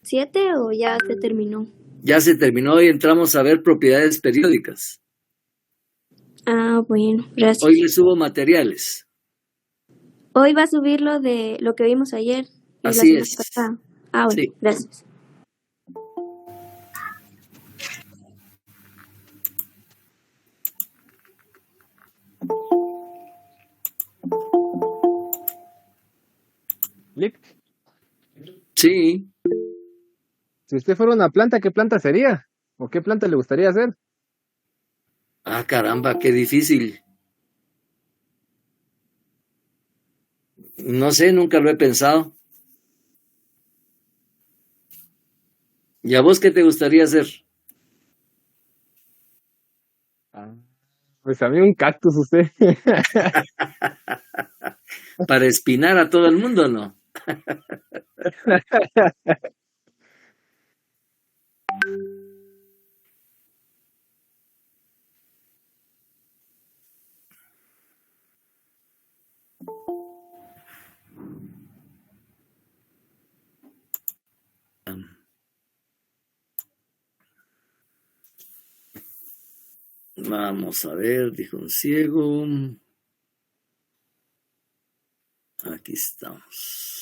7 o ya se terminó? Ya se terminó y entramos a ver propiedades periódicas. Ah, bueno, gracias. Hoy les subo materiales. Hoy va a subir lo de lo que vimos ayer y la Así semana es. pasada. Ah, bueno, Sí. gracias. Lick, Sí. si usted fuera una planta, ¿qué planta sería? ¿O qué planta le gustaría ser? Ah, caramba, qué difícil. No sé, nunca lo he pensado. ¿Y a vos qué te gustaría hacer? Ah, pues a mí un cactus usted. ¿Para espinar a todo el mundo, no? Vamos a ver, dijo un ciego. Aquí estamos.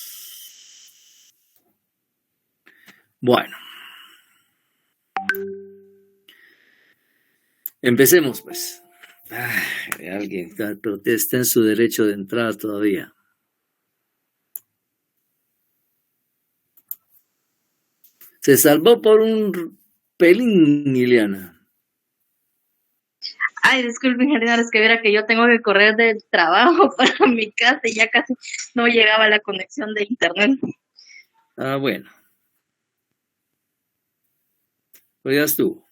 Bueno. Empecemos, pues. Alguien protesta en su derecho de entrada todavía. Se salvó por un pelín, Liliana. Ay, disculpen, ingeniero, es que viera que yo tengo que correr del trabajo para mi casa y ya casi no llegaba la conexión de internet. Ah, bueno. Pues ya estuvo.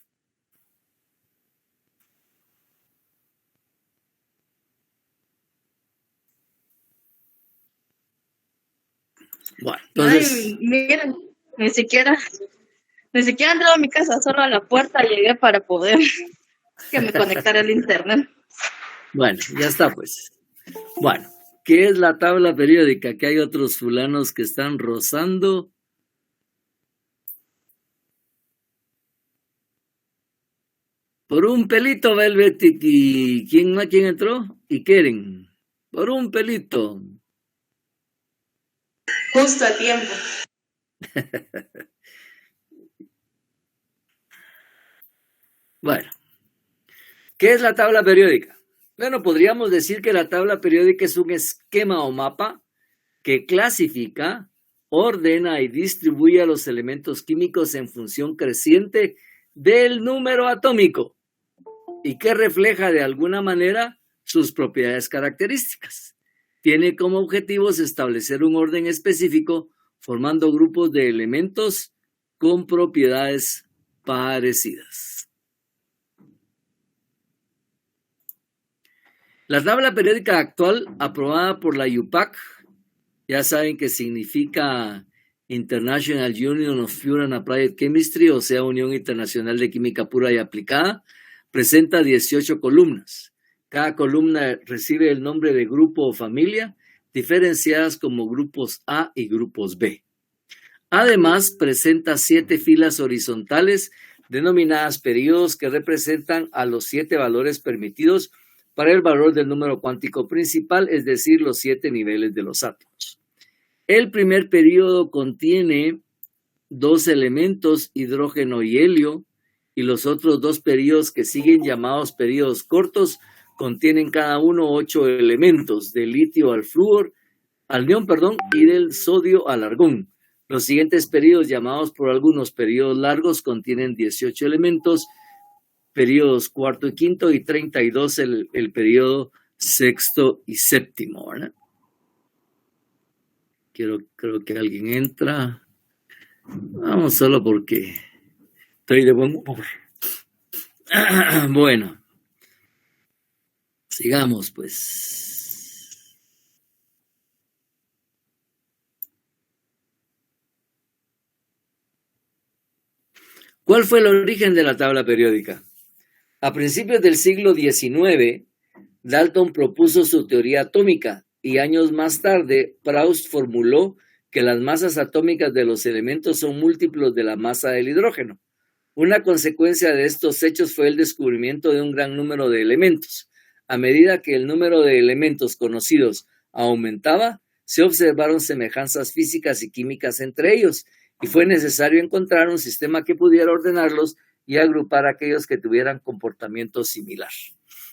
Bueno, entonces. Ay, miren, ni siquiera entré a mi casa, solo a la puerta llegué para poder que me conectara el internet. Bueno, ya está, pues. Bueno, ¿qué es la tabla periódica? Que hay otros fulanos que están rozando. Por un pelito, Velvetic, y ¿quién entró? Y Keren. Por un pelito. Justo a tiempo. Bueno, ¿qué es la tabla periódica? Bueno, podríamos decir que la tabla periódica es un esquema o mapa que clasifica, ordena y distribuye a los elementos químicos en función creciente del número atómico y que refleja de alguna manera sus propiedades características. Tiene como objetivos establecer un orden específico formando grupos de elementos con propiedades parecidas. La tabla periódica actual, aprobada por la IUPAC, ya saben que significa International Union of Pure and Applied Chemistry, o sea, Unión Internacional de Química Pura y Aplicada, presenta 18 columnas. Cada columna recibe el nombre de grupo o familia, diferenciadas como grupos A y grupos B. Además, presenta 7 filas horizontales denominadas periodos que representan a los 7 valores permitidos para el valor del número cuántico principal, es decir, los 7 niveles de los átomos. El primer periodo contiene 2 elementos, hidrógeno y helio, y los otros 2 periodos que siguen, llamados periodos cortos, contienen cada uno 8 elementos, del litio al neón, y del sodio al argón. Los siguientes periodos, llamados por algunos periodos largos, contienen 18 elementos, periodos cuarto y quinto, y 32 el periodo sexto y séptimo, ¿verdad? Creo que alguien entra. Vamos solo porque estoy de buen humor. Bueno, sigamos pues. ¿Cuál fue el origen de la tabla periódica? A principios del siglo XIX, Dalton propuso su teoría atómica y años más tarde, Proust formuló que las masas atómicas de los elementos son múltiplos de la masa del hidrógeno. Una consecuencia de estos hechos fue el descubrimiento de un gran número de elementos. A medida que el número de elementos conocidos aumentaba, se observaron semejanzas físicas y químicas entre ellos, y fue necesario encontrar un sistema que pudiera ordenarlos y agrupar aquellos que tuvieran comportamiento similar.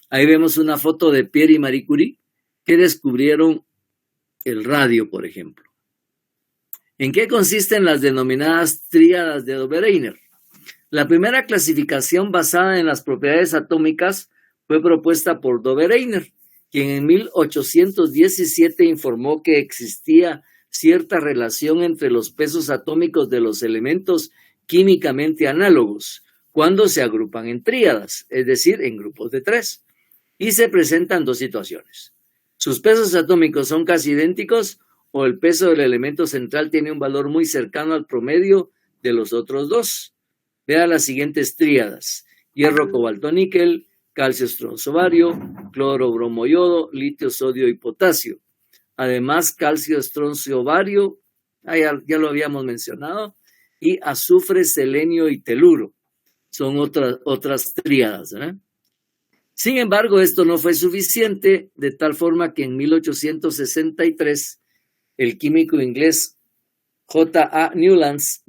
Ahí vemos una foto de Pierre y Marie Curie, que descubrieron el radio, por ejemplo. ¿En qué consisten las denominadas tríadas de Dobereiner? La primera clasificación basada en las propiedades atómicas fue propuesta por Dobereiner, quien en 1817 informó que existía cierta relación entre los pesos atómicos de los elementos químicamente análogos cuando se agrupan en tríadas, es decir, en grupos de 3, y se presentan dos situaciones. Sus pesos atómicos son casi idénticos o el peso del elemento central tiene un valor muy cercano al promedio de los otros dos. Vea las siguientes tríadas: hierro, cobalto, níquel, calcio, estroncio, bario, cloro, bromo, yodo, litio, sodio y potasio. Además, calcio, estroncio, bario, ya lo habíamos mencionado, y azufre, selenio y teluro. Son otras tríadas, ¿verdad? Sin embargo, esto no fue suficiente, de tal forma que en 1863 el químico inglés J.A. Newlands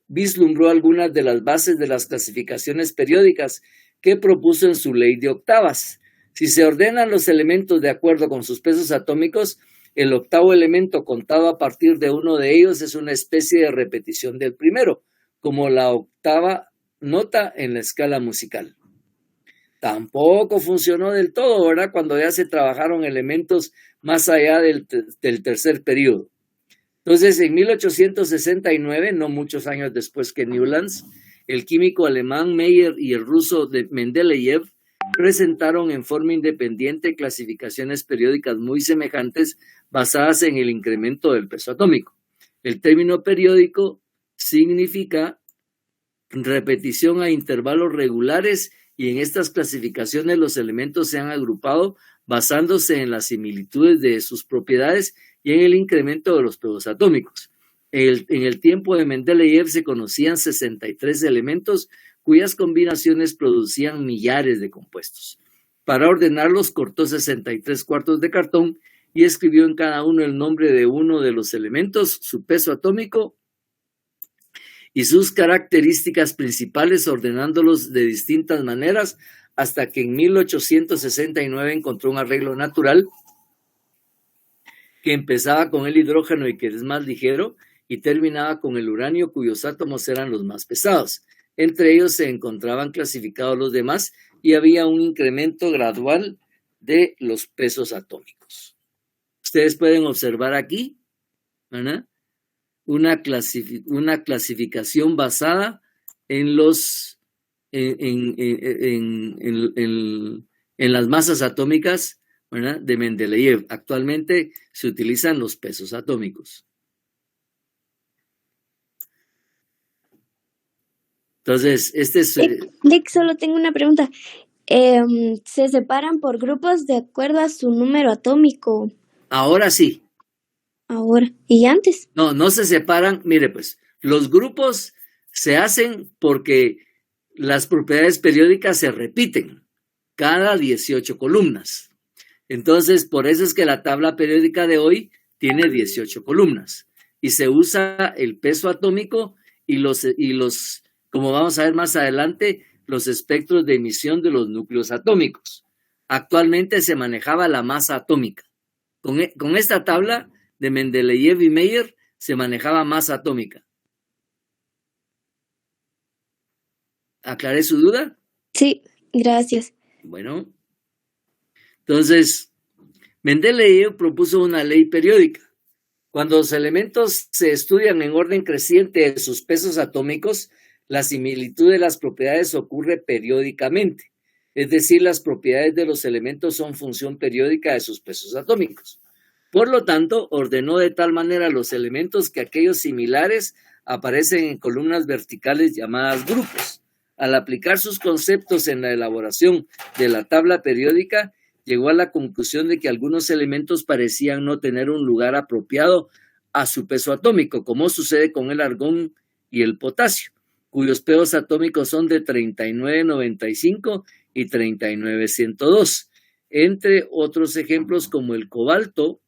vislumbró algunas de las bases de las clasificaciones periódicas que propuso en su ley de octavas. Si se ordenan los elementos de acuerdo con sus pesos atómicos, el octavo elemento contado a partir de uno de ellos es una especie de repetición del primero, como la octava nota en la escala musical. Tampoco funcionó del todo, ¿verdad? Cuando ya se trabajaron elementos más allá del tercer periodo. Entonces, en 1869, no muchos años después que Newlands, el químico alemán Meyer y el ruso Mendeleev presentaron en forma independiente clasificaciones periódicas muy semejantes basadas en el incremento del peso atómico. El término periódico significa repetición a intervalos regulares y en estas clasificaciones los elementos se han agrupado basándose en las similitudes de sus propiedades y en el incremento de los pesos atómicos. En el tiempo de Mendeleev se conocían 63 elementos cuyas combinaciones producían millares de compuestos. Para ordenarlos cortó 63 cuartos de cartón y escribió en cada uno el nombre de uno de los elementos, su peso atómico y sus características principales, ordenándolos de distintas maneras hasta que en 1869 encontró un arreglo natural que empezaba con el hidrógeno y que es más ligero y terminaba con el uranio cuyos átomos eran los más pesados. Entre ellos se encontraban clasificados los demás y había un incremento gradual de los pesos atómicos. Ustedes pueden observar aquí, ¿verdad?, una clasificación basada en las masas atómicas, ¿verdad?, de Mendeleev. Actualmente se utilizan los pesos atómicos. Entonces, este es... Lick, solo tengo una pregunta. ¿Se separan por grupos de acuerdo a su número atómico? Ahora sí. Ahora. ¿Y antes? No se separan. Mire, pues, los grupos se hacen porque las propiedades periódicas se repiten cada 18 columnas. Entonces, por eso es que la tabla periódica de hoy tiene 18 columnas. Y se usa el peso atómico y los, como vamos a ver más adelante, los espectros de emisión de los núcleos atómicos. Actualmente se manejaba la masa atómica. Con esta tabla de Mendeleev y Meyer se manejaba masa atómica. ¿Aclaré su duda? Sí, gracias. Bueno, entonces, Mendeleev propuso una ley periódica. Cuando los elementos se estudian en orden creciente de sus pesos atómicos, la similitud de las propiedades ocurre periódicamente. Es decir, las propiedades de los elementos son función periódica de sus pesos atómicos. Por lo tanto, ordenó de tal manera los elementos que aquellos similares aparecen en columnas verticales llamadas grupos. Al aplicar sus conceptos en la elaboración de la tabla periódica, llegó a la conclusión de que algunos elementos parecían no tener un lugar apropiado a su peso atómico, como sucede con el argón y el potasio, cuyos pesos atómicos son de 3995 y 39102, entre otros ejemplos como el cobalto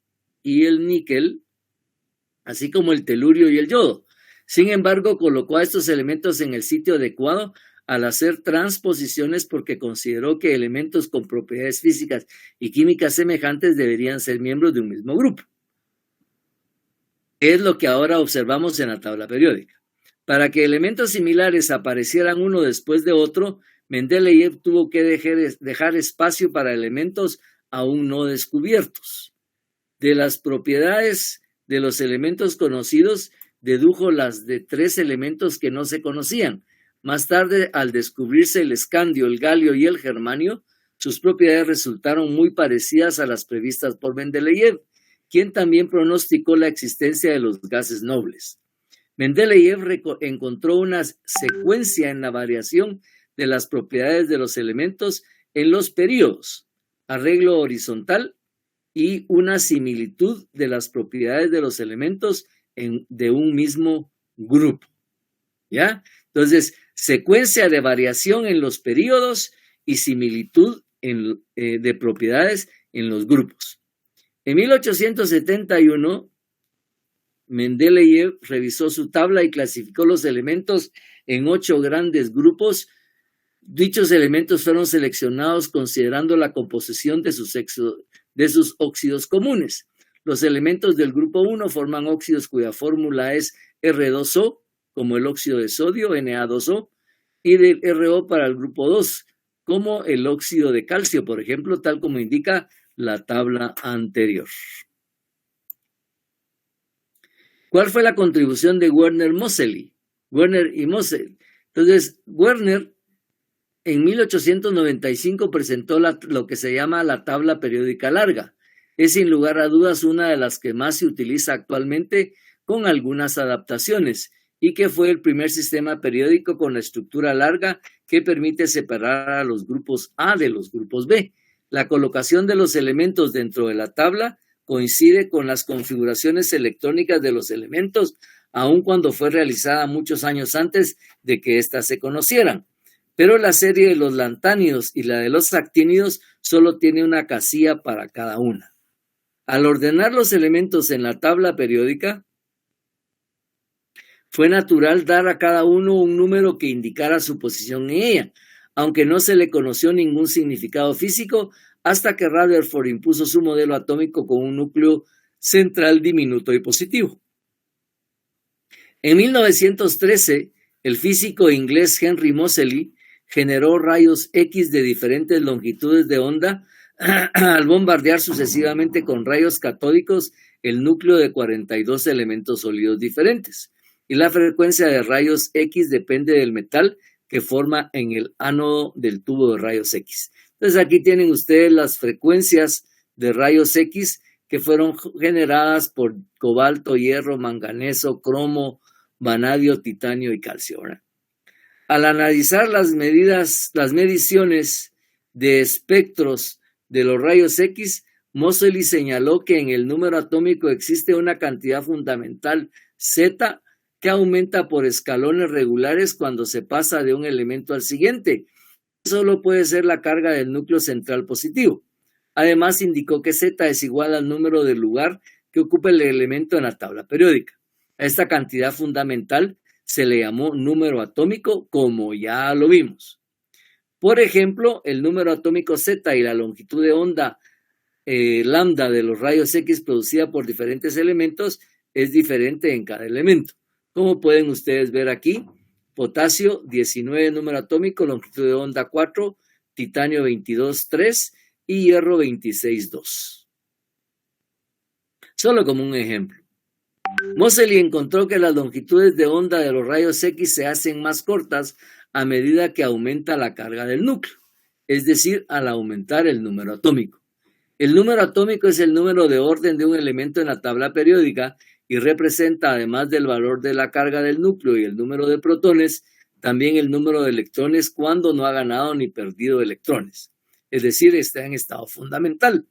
y el níquel, así como el telurio y el yodo. Sin embargo, colocó a estos elementos en el sitio adecuado al hacer transposiciones porque consideró que elementos con propiedades físicas y químicas semejantes deberían ser miembros de un mismo grupo. Es lo que ahora observamos en la tabla periódica. Para que elementos similares aparecieran uno después de otro, Mendeleev tuvo que dejar espacio para elementos aún no descubiertos. De las propiedades de los elementos conocidos, dedujo las de 3 elementos que no se conocían. Más tarde, al descubrirse el escandio, el galio y el germanio, sus propiedades resultaron muy parecidas a las previstas por Mendeleev, quien también pronosticó la existencia de los gases nobles. Mendeleev encontró una secuencia en la variación de las propiedades de los elementos en los períodos, arreglo horizontal y una similitud de las propiedades de los elementos de un mismo grupo. ¿Ya? Entonces, secuencia de variación en los períodos y similitud de propiedades en los grupos. En 1871, Mendeleev revisó su tabla y clasificó los elementos en 8 grandes grupos. Dichos elementos fueron seleccionados considerando la composición de sus óxidos comunes. Los elementos del grupo 1 forman óxidos cuya fórmula es R2O, como el óxido de sodio, Na2O, y del RO para el grupo 2, como el óxido de calcio, por ejemplo, tal como indica la tabla anterior. ¿Cuál fue la contribución de Werner y Moseley? Entonces, Werner en 1895 presentó lo que se llama la tabla periódica larga. Es sin lugar a dudas una de las que más se utiliza actualmente, con algunas adaptaciones, y que fue el primer sistema periódico con la estructura larga que permite separar a los grupos A de los grupos B. La colocación de los elementos dentro de la tabla coincide con las configuraciones electrónicas de los elementos, aun cuando fue realizada muchos años antes de que éstas se conocieran. Pero la serie de los lantánidos y la de los actínidos solo tiene una casilla para cada una. Al ordenar los elementos en la tabla periódica, fue natural dar a cada uno un número que indicara su posición en ella, aunque no se le conoció ningún significado físico hasta que Rutherford impuso su modelo atómico con un núcleo central diminuto y positivo. En 1913, el físico inglés Henry Moseley generó rayos X de diferentes longitudes de onda al bombardear sucesivamente con rayos catódicos el núcleo de 42 elementos sólidos diferentes. Y la frecuencia de rayos X depende del metal que forma en el ánodo del tubo de rayos X. Entonces aquí tienen ustedes las frecuencias de rayos X que fueron generadas por cobalto, hierro, manganeso, cromo, vanadio, titanio y calcio, ¿verdad? Al analizar las mediciones de espectros de los rayos X, Moseley señaló que en el número atómico existe una cantidad fundamental Z que aumenta por escalones regulares cuando se pasa de un elemento al siguiente. Solo puede ser la carga del núcleo central positivo. Además, indicó que Z es igual al número del lugar que ocupa el elemento en la tabla periódica. A esta cantidad fundamental se le llamó número atómico, como ya lo vimos. Por ejemplo, el número atómico Z y la longitud de onda lambda de los rayos X producida por diferentes elementos es diferente en cada elemento. Como pueden ustedes ver aquí, potasio 19 número atómico, longitud de onda 4, titanio 22,3 y hierro 26,2. Solo como un ejemplo. Moseley encontró que las longitudes de onda de los rayos X se hacen más cortas a medida que aumenta la carga del núcleo, es decir, al aumentar el número atómico. El número atómico es el número de orden de un elemento en la tabla periódica y representa, además del valor de la carga del núcleo y el número de protones, también el número de electrones cuando no ha ganado ni perdido electrones, es decir, está en estado fundamental.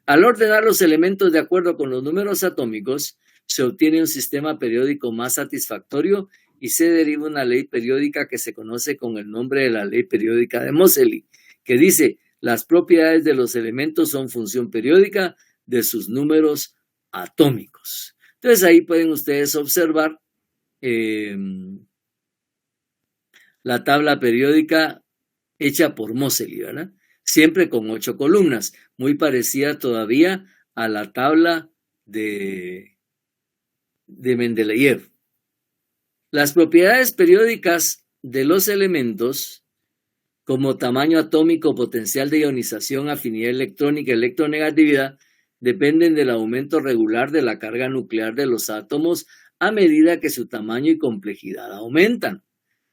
Al ordenar los elementos de acuerdo con los números atómicos, se obtiene un sistema periódico más satisfactorio y se deriva una ley periódica que se conoce con el nombre de la ley periódica de Moseley, que dice: las propiedades de los elementos son función periódica de sus números atómicos. Entonces ahí pueden ustedes observar la tabla periódica hecha por Moseley, ¿verdad? Siempre con 8 columnas, muy parecida todavía a la tabla de Mendeleev. Las propiedades periódicas de los elementos, como tamaño atómico, potencial de ionización, afinidad electrónica, electronegatividad, dependen del aumento regular de la carga nuclear de los átomos a medida que su tamaño y complejidad aumentan.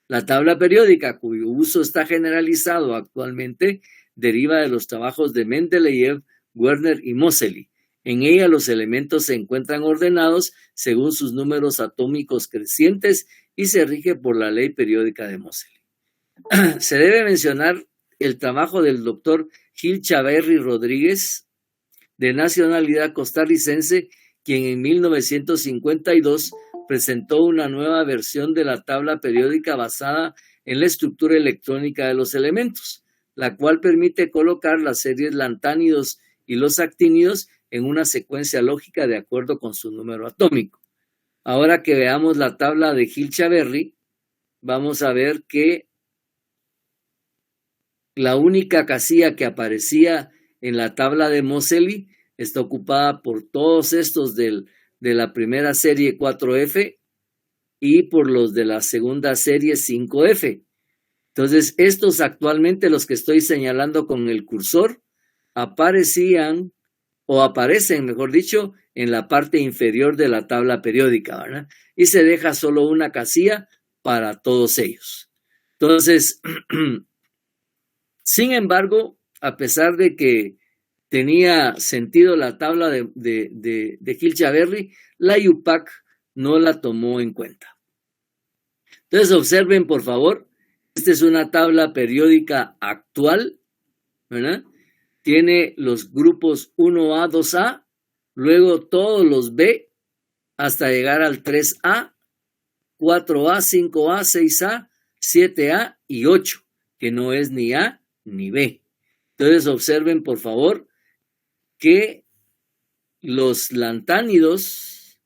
La tabla periódica, cuyo uso está generalizado actualmente, deriva de los trabajos de Mendeleev, Werner y Moseley. En ella los elementos se encuentran ordenados según sus números atómicos crecientes y se rige por la ley periódica de Moseley. Se debe mencionar el trabajo del doctor Gil Chaverri Rodríguez, de nacionalidad costarricense, quien en 1952 presentó una nueva versión de la tabla periódica basada en la estructura electrónica de los elementos, la cual permite colocar las series lantánidos y los actínidos en una secuencia lógica de acuerdo con su número atómico. Ahora que veamos la tabla de Gil Chaverri, vamos a ver que la única casilla que aparecía en la tabla de Moseley está ocupada por todos estos de la primera serie 4F y por los de la segunda serie 5F. Entonces, estos actualmente, los que estoy señalando con el cursor, aparecen, mejor dicho, en la parte inferior de la tabla periódica, ¿verdad? Y se deja solo una casilla para todos ellos. Entonces, sin embargo, a pesar de que tenía sentido la tabla de Gil Chaverri, la IUPAC no la tomó en cuenta. Entonces, observen, por favor, esta es una tabla periódica actual, ¿verdad? Tiene los grupos 1A, 2A, luego todos los B, hasta llegar al 3A, 4A, 5A, 6A, 7A y 8, que no es ni A ni B. Entonces, observen, por favor, que los lantánidos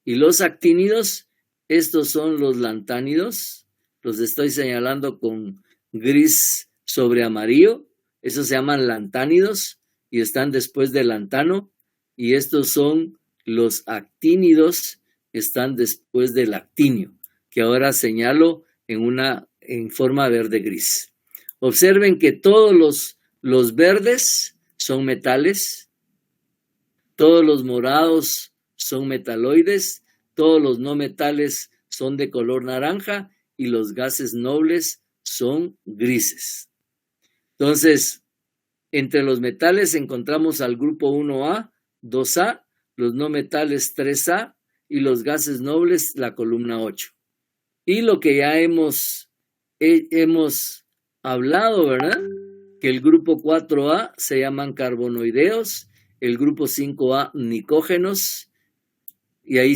y los actínidos, estos son los lantánidos, los estoy señalando con gris sobre amarillo, esos se llaman lantánidos y están después del lantano, y estos son los actínidos, están después del actinio, que ahora señalo en forma verde-gris. Observen que todos los verdes son metales, todos los morados son metaloides, todos los no metales son de color naranja y los gases nobles son grises. Entonces, entre los metales encontramos al grupo 1A, 2A, los no metales 3A y los gases nobles la columna 8. Y lo que ya hemos hablado, ¿verdad? Que el grupo 4A se llaman carbonoideos, el grupo 5A nicógenos, y ahí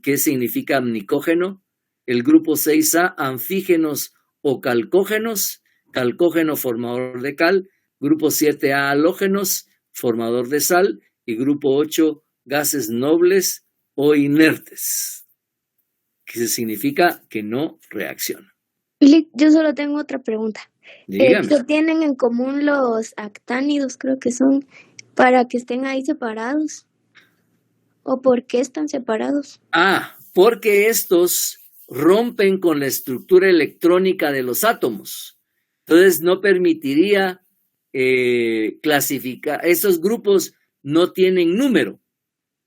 ¿qué significa nicógeno? El grupo 6A anfígenos o calcógenos, calcógeno formador de cal, grupo 7A halógenos, formador de sal, y grupo 8 gases nobles o inertes, que significa que no reaccionan. Yo solo tengo otra pregunta. Dígame. ¿Qué tienen en común los actánidos, creo que son, para que estén ahí separados? ¿O por qué están separados? Porque estos rompen con la estructura electrónica de los átomos. Entonces no permitiría clasificar. Esos grupos no tienen número.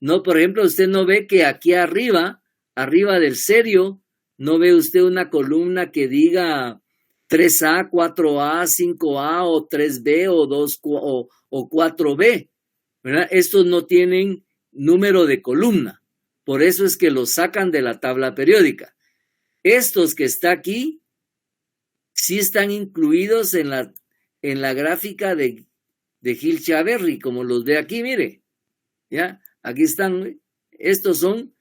No, por ejemplo, usted no ve que aquí arriba del serio, no ve usted una columna que diga 3A, 4A, 5A o 3B o 2 o 4B, ¿verdad? Estos no tienen número de columna, por eso es que los sacan de la tabla periódica. Estos que está aquí sí están incluidos en la gráfica de Gil Chaverri, como los ve aquí, mire, ¿ya? Aquí están Estos son,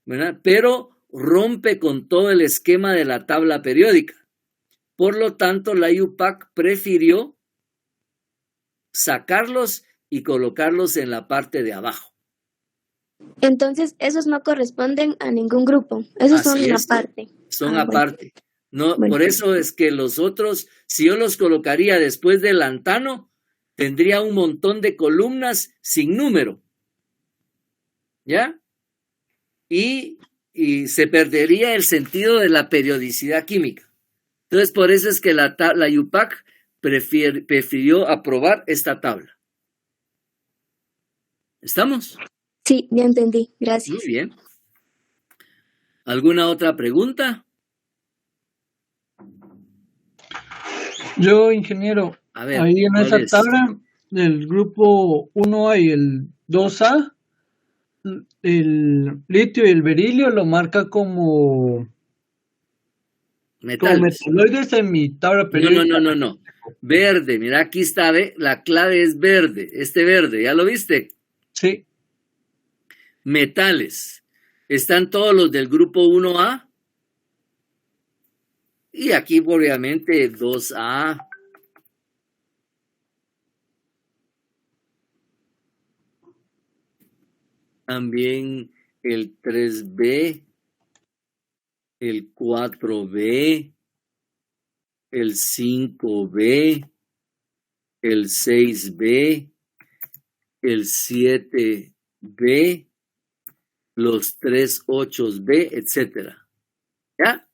¿verdad? Pero rompe con todo el esquema de la tabla periódica. Por lo tanto, la IUPAC prefirió sacarlos y colocarlos en la parte de abajo. Entonces, esos no corresponden a ningún grupo. Esos son Así es, aparte. son Bueno, aparte. No, bueno. por eso es que los otros, si yo los colocaría después del lantano, tendría un montón de columnas sin número. ¿Ya? Y se perdería el sentido de la periodicidad química. Entonces, por eso es que la IUPAC prefirió aprobar esta tabla. ¿Estamos? Sí, ya entendí. Gracias. Muy bien. ¿Alguna otra pregunta? Yo, ingeniero, A ver, ahí en ¿cuál esa es? tabla del grupo 1A y el 2A, el litio y el berilio lo marca como Metales. metalloides en mi tabla periódica. No. Verde, mira, aquí está, ¿ve? La clave es verde, este verde, ¿ya lo viste? Sí, Metales. Están todos los del grupo 1A. Y aquí, obviamente, 2A. También el 3B, el 4B, el 5B, el 6B, el 7B, los 3 8B, etcétera. ¿Ya?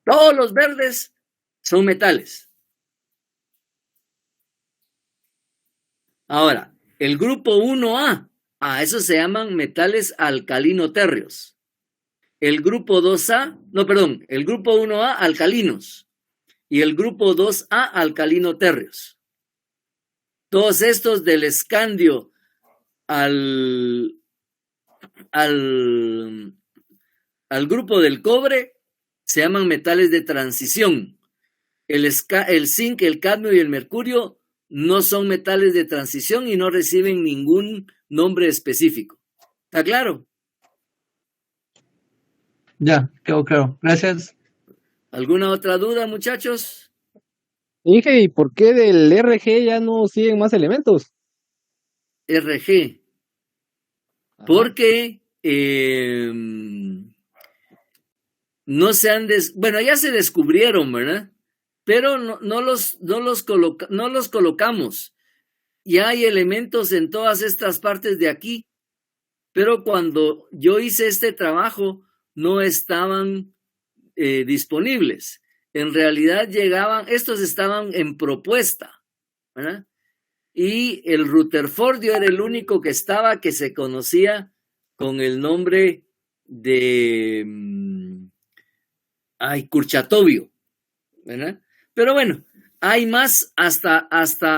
Todos los verdes son metales. Ahora, el grupo 1A, a esos se llaman metales alcalino-térreos. El grupo 2A, no, perdón, el grupo 1A, alcalinos. Y el grupo 2A, alcalino-térreos. Todos estos del escandio al grupo del cobre se llaman metales de transición. El zinc, el cadmio y el mercurio no son metales de transición y no reciben ningún nombre específico. ¿Está claro? ya, quedó claro. Gracias. ¿Alguna otra duda, muchachos? Inge, ¿y por qué del RG ya no siguen más elementos? RG. Ajá. Porque no se han bueno, ya se descubrieron, ¿verdad? Pero no los colocamos. Ya hay elementos en todas estas partes de aquí, pero cuando yo hice este trabajo no estaban disponibles. En realidad estos estaban en propuesta, ¿verdad? Y el Rutherfordio era el único que se conocía con el nombre de Kurchatovio, ¿verdad? Pero bueno, hay más hasta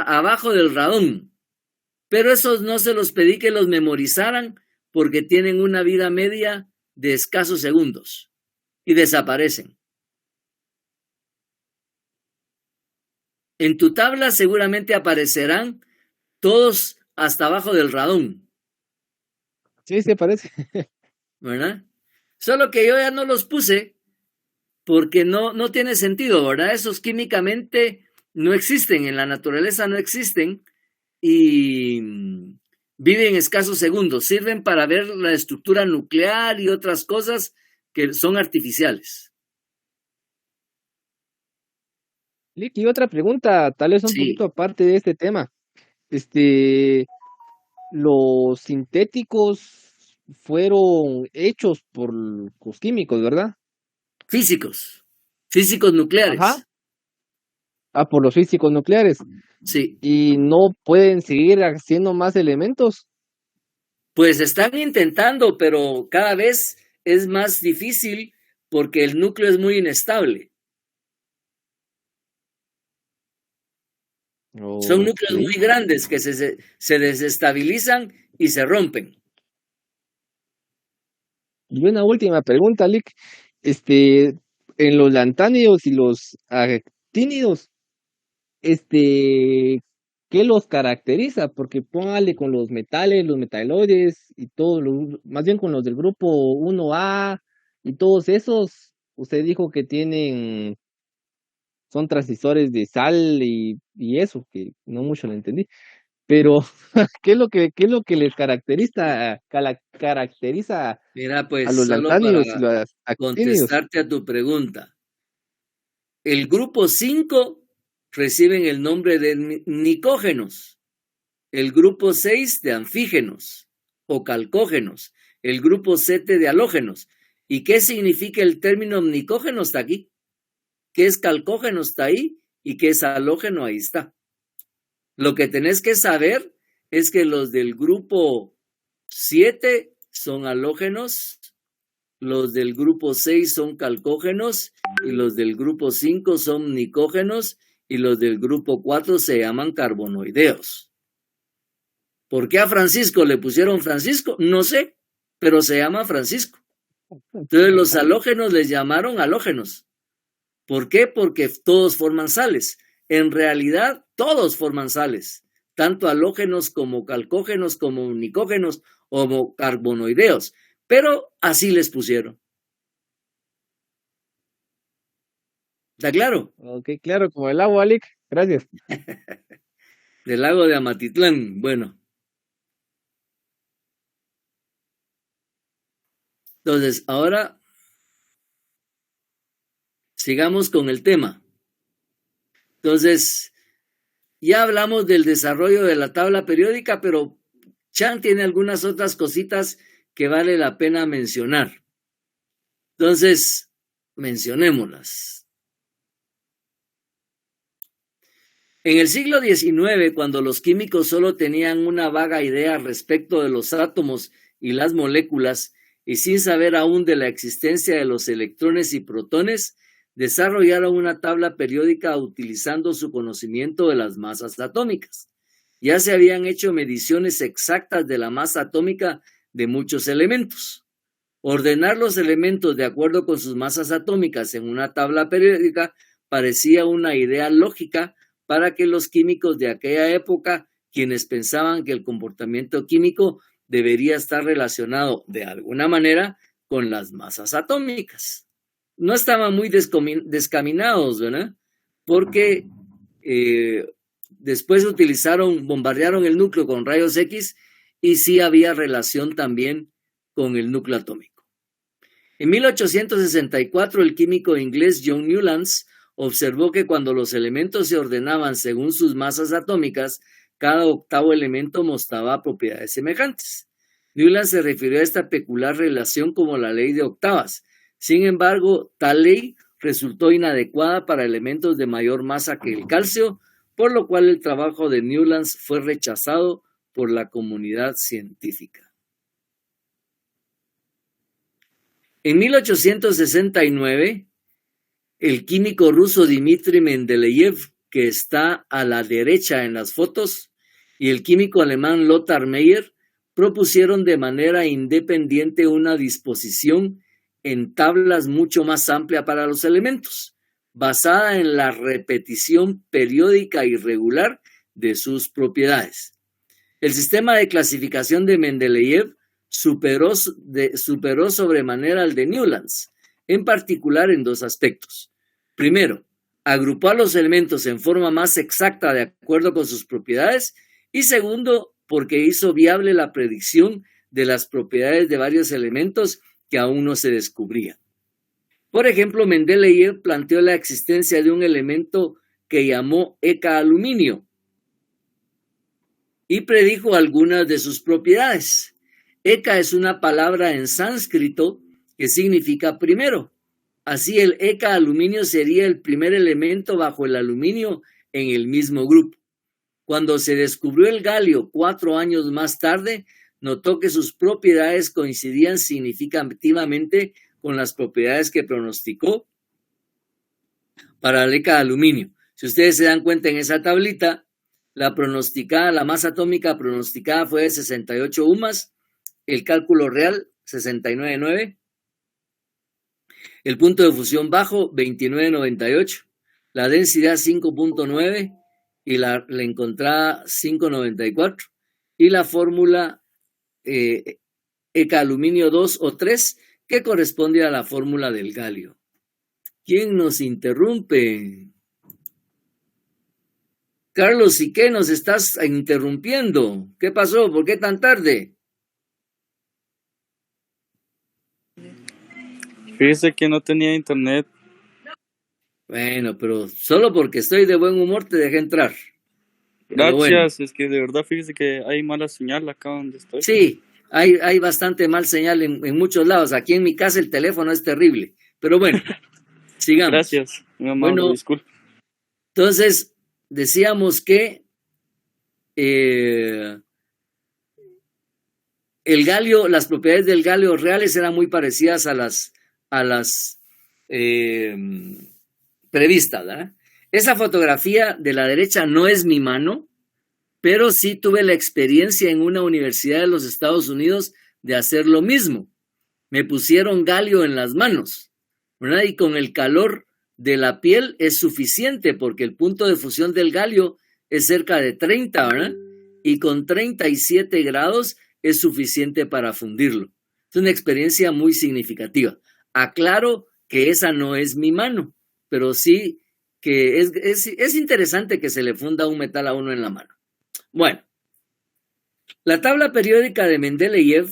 abajo del radón, pero esos no se los pedí que los memorizaran porque tienen una vida media de escasos segundos y desaparecen. En tu tabla seguramente aparecerán todos hasta abajo del radón. Sí, se parece. ¿Verdad? Solo que yo ya no los puse porque no tiene sentido, ¿verdad? Esos químicamente no existen, en la naturaleza no existen y viven escasos segundos. Sirven para ver la estructura nuclear y otras cosas que son artificiales. Lick, y otra pregunta, tal vez un Sí. poquito aparte de este tema. Los sintéticos fueron hechos por los químicos, ¿verdad? Físicos nucleares. Ajá. Por los físicos nucleares. Sí. Y no pueden seguir haciendo más elementos. Pues están intentando, pero cada vez es más difícil porque el núcleo es muy inestable. Son núcleos muy grandes que se desestabilizan y se rompen. Y una última pregunta, Lick. En los lantánidos y los actínidos, ¿qué los caracteriza? Porque póngale con los metales, los metaloides y todo, más bien con los del grupo 1A y todos esos, usted dijo que son transistores de sal y eso, que no mucho lo entendí. Pero, ¿qué es lo que les caracteriza Mira, a pues los solo para lantánidos y los actínidos? contestarte a tu pregunta. El grupo 5 reciben el nombre de nicógenos, el grupo 6 de anfígenos o calcógenos, el grupo 7 de halógenos. ¿Y qué significa el término nicógeno? Está aquí. ¿Qué es calcógeno? Está ahí. ¿Y qué es halógeno? Ahí está. Lo que tenés que saber es que los del grupo 7 son halógenos, los del grupo 6 son calcógenos y los del grupo 5 son nicógenos y los del grupo 4 se llaman carbonoideos. ¿Por qué a Francisco le pusieron Francisco? No sé, pero se llama Francisco. Entonces los halógenos les llamaron halógenos. ¿Por qué? Porque todos forman sales. En realidad, todos forman sales, tanto halógenos como calcógenos, como nicógenos o carbonoideos, pero así les pusieron. ¿Está claro? Ok, claro, como el agua, Alec. Gracias. Del lago de Amatitlán. Bueno. Entonces, ahora sigamos con el tema. Entonces, ya hablamos del desarrollo de la tabla periódica, pero Chan tiene algunas otras cositas que vale la pena mencionar. Entonces, mencionémoslas. En el siglo XIX, cuando los químicos solo tenían una vaga idea respecto de los átomos y las moléculas, y sin saber aún de la existencia de los electrones y protones, desarrollaron una tabla periódica utilizando su conocimiento de las masas atómicas. Ya se habían hecho mediciones exactas de la masa atómica de muchos elementos. Ordenar los elementos de acuerdo con sus masas atómicas en una tabla periódica parecía una idea lógica para que los químicos de aquella época, quienes pensaban que el comportamiento químico debería estar relacionado de alguna manera con las masas atómicas. No estaban muy descaminados, ¿verdad? Porque después bombardearon el núcleo con rayos X y sí había relación también con el núcleo atómico. En 1864, el químico inglés John Newlands observó que cuando los elementos se ordenaban según sus masas atómicas, cada octavo elemento mostraba propiedades semejantes. Newlands se refirió a esta peculiar relación como la ley de octavas. Sin embargo, tal ley resultó inadecuada para elementos de mayor masa que el calcio, por lo cual el trabajo de Newlands fue rechazado por la comunidad científica. En 1869, el químico ruso Dmitri Mendeleev, que está a la derecha en las fotos, y el químico alemán Lothar Meyer propusieron de manera independiente una disposición en tablas mucho más amplia para los elementos, basada en la repetición periódica y regular de sus propiedades. El sistema de clasificación de Mendeleev superó sobremanera al de Newlands, en particular en dos aspectos. Primero, agrupó a los elementos en forma más exacta de acuerdo con sus propiedades, y segundo, porque hizo viable la predicción de las propiedades de varios elementos que aún no se descubrían. Por ejemplo, Mendeleev planteó la existencia de un elemento que llamó EK-aluminio y predijo algunas de sus propiedades. Eka es una palabra en sánscrito que significa primero. Así el EK-aluminio sería el primer elemento bajo el aluminio en el mismo grupo. Cuando se descubrió el galio 4 años más tarde, notó que sus propiedades coincidían significativamente con las propiedades que pronosticó para el EK-aluminio. Si ustedes se dan cuenta en esa tablita, la masa atómica pronosticada fue de 68 UMAS, el cálculo real 69,9, el punto de fusión bajo 29,98, la densidad 5,9 y la encontrada 594, y la fórmula ECA-aluminio 2 o 3, que corresponde a la fórmula del galio. ¿Quién nos interrumpe? Carlos, ¿y qué nos estás interrumpiendo? ¿Qué pasó? ¿Por qué tan tarde? Fíjese que no tenía internet. Bueno, pero solo porque estoy de buen humor te dejé entrar. Pero bueno. Gracias, es que de verdad fíjese que hay mala señal acá donde estoy. Sí, hay bastante mal señal en muchos lados. Aquí en mi casa el teléfono es terrible. Pero bueno, sigamos. Gracias, mi amable, Bueno, disculpe. Entonces, decíamos que el galio, las propiedades del galio reales eran muy parecidas a las previstas, ¿verdad? Esa fotografía de la derecha no es mi mano, pero sí tuve la experiencia en una universidad de los Estados Unidos de hacer lo mismo. Me pusieron galio en las manos, ¿verdad? Y con el calor de la piel es suficiente porque el punto de fusión del galio es cerca de 30, ¿verdad? Y con 37 grados es suficiente para fundirlo. Es una experiencia muy significativa. Aclaro que esa no es mi mano, pero sí que es interesante que se le funda un metal a uno en la mano. Bueno, la tabla periódica de Mendeleev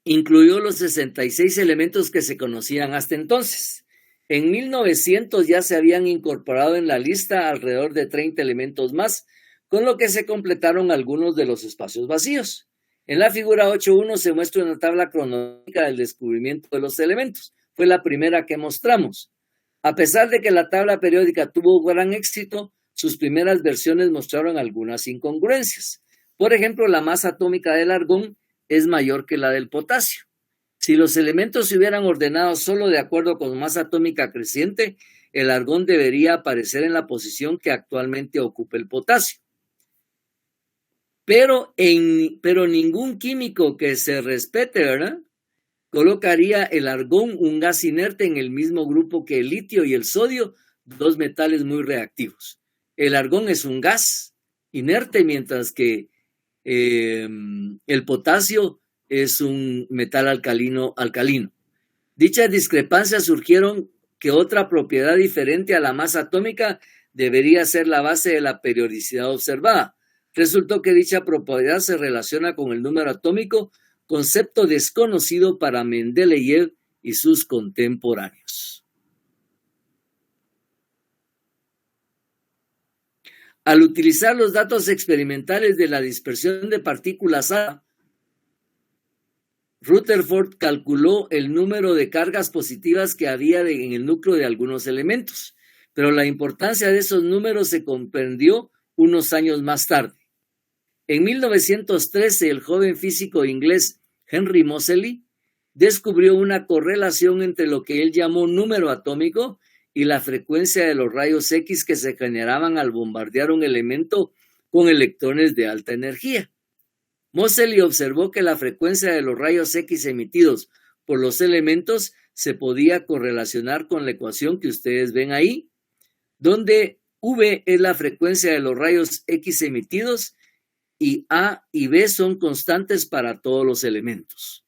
incluyó los 66 elementos que se conocían hasta entonces. En 1900 ya se habían incorporado en la lista alrededor de 30 elementos más, con lo que se completaron algunos de los espacios vacíos. En la figura 8.1 se muestra una tabla cronológica del descubrimiento de los elementos. Fue la primera que mostramos. A pesar de que la tabla periódica tuvo gran éxito, sus primeras versiones mostraron algunas incongruencias. Por ejemplo, la masa atómica del argón es mayor que la del potasio. Si los elementos se hubieran ordenado solo de acuerdo con masa atómica creciente, el argón debería aparecer en la posición que actualmente ocupa el potasio. Pero ningún químico que se respete, ¿verdad?, colocaría el argón, un gas inerte, en el mismo grupo que el litio y el sodio, dos metales muy reactivos. El argón es un gas inerte, mientras que el potasio es un metal alcalino. Dichas discrepancias surgieron que otra propiedad diferente a la masa atómica debería ser la base de la periodicidad observada. Resultó que dicha propiedad se relaciona con el número atómico, concepto desconocido para Mendeleev y sus contemporáneos. Al utilizar los datos experimentales de la dispersión de partículas A, Rutherford calculó el número de cargas positivas que había en el núcleo de algunos elementos, pero la importancia de esos números se comprendió unos años más tarde. En 1913, el joven físico inglés Henry Moseley descubrió una correlación entre lo que él llamó número atómico y la frecuencia de los rayos X que se generaban al bombardear un elemento con electrones de alta energía. Moseley observó que la frecuencia de los rayos X emitidos por los elementos se podía correlacionar con la ecuación que ustedes ven ahí, donde V es la frecuencia de los rayos X emitidos y A y B son constantes para todos los elementos.